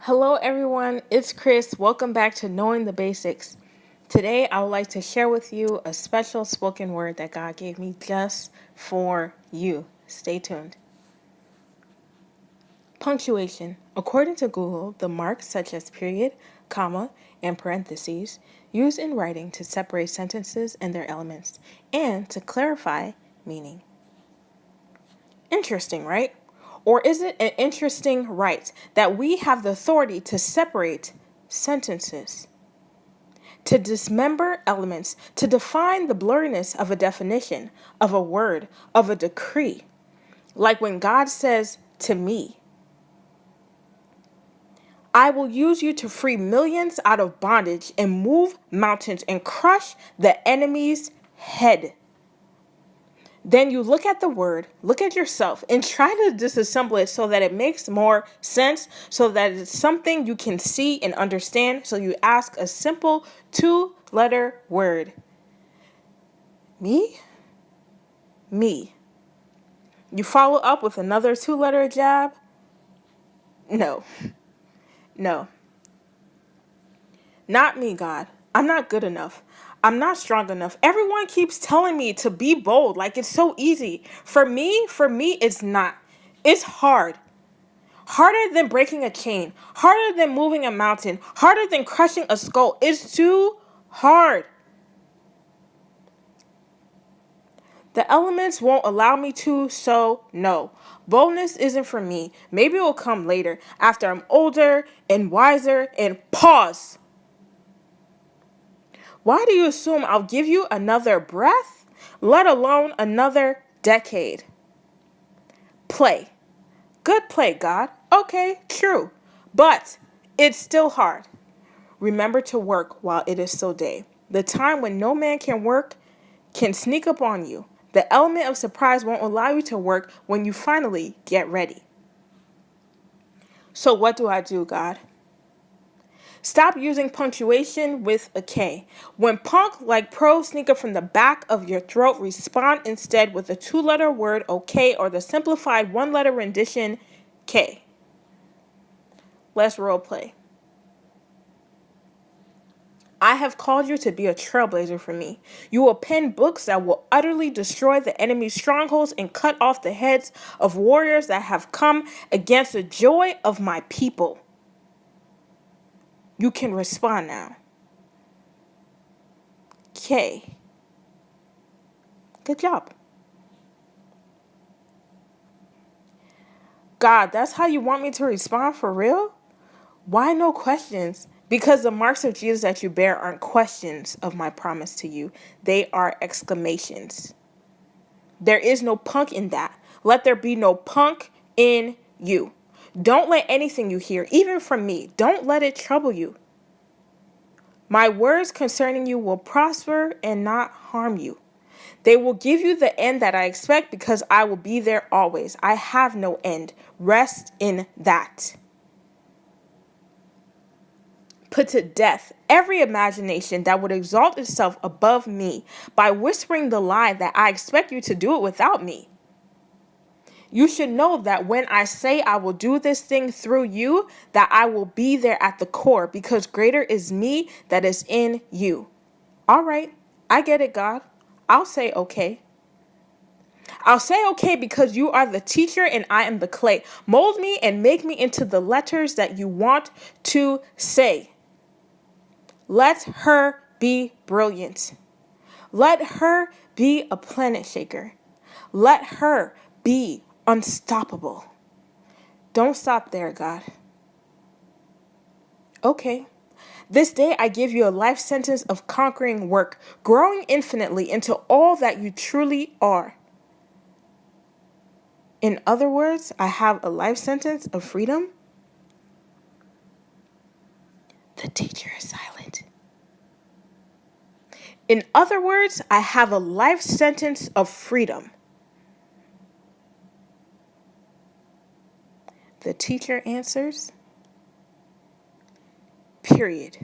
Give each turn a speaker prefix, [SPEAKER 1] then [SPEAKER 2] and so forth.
[SPEAKER 1] Hello, everyone. It's Chris. Welcome back to Knowing the Basics. Today, I would like to share with you a special spoken word that God gave me just for you. Stay tuned. Punctuation. According to Google, the marks such as period, comma, and parentheses used in writing to separate sentences and their elements and to clarify meaning. Interesting, right? Or is it an interesting right that we have the authority to separate sentences, to dismember elements, to define the blurriness of a definition, of a word, of a decree? Like when God says to me, I will use you to free millions out of bondage and move mountains and crush the enemy's head. Then you look at the word, look at yourself, and try to disassemble it so that it makes more sense, so that it's something you can see and understand. So you ask a simple 2-letter word. Me? Me. You follow up with another 2-letter jab? No. No. Not me, God. I'm not good enough. I'm not strong enough. Everyone keeps telling me to be bold, like it's so easy. For me, it's not. It's hard. Harder than breaking a chain. Harder than moving a mountain. Harder than crushing a skull. It's too hard. The elements won't allow me to, so no. Boldness isn't for me. Maybe it will come later, after I'm older and wiser and pause. Why do you assume I'll give you another breath, let alone another decade? Play. Good play, God. Okay, true. But it's still hard. Remember to work while it is still day. The time when no man can work can sneak up on you. The element of surprise won't allow you to work when you finally get ready. So what do I do, God? Stop using punctuation with a K. When punk like pro sneak up from the back of your throat, respond instead with a 2-letter word, okay, or the simplified 1-letter rendition, K. Let's role play. I have called you to be a trailblazer for me. You will pen books that will utterly destroy the enemy's strongholds and cut off the heads of warriors that have come against the joy of my people. You can respond now. K. Good job. God, that's how you want me to respond for real? Why no questions? Because the marks of Jesus that you bear aren't questions of my promise to you. They are exclamations. There is no punk in that. Let there be no punk in you. Don't let anything you hear, even from me, don't let it trouble you. My words concerning you will prosper and not harm you. They will give you the end that I expect because I will be there always. I have no end. Rest in that. Put to death every imagination that would exalt itself above me by whispering the lie that I expect you to do it without me. You should know that when I say I will do this thing through you, that I will be there at the core because greater is me that is in you. All right, I get it, God. I'll say okay. I'll say okay because you are the teacher and I am the clay. Mold me and make me into the letters that you want to say. Let her be brilliant. Let her be a planet shaker. Let her be unstoppable. Don't stop there, God. Okay. This day I give you a life sentence of conquering work, growing infinitely into all that you truly are. In other words, I have a life sentence of freedom. The teacher is silent. In other words, I have a life sentence of freedom. The teacher answers, period.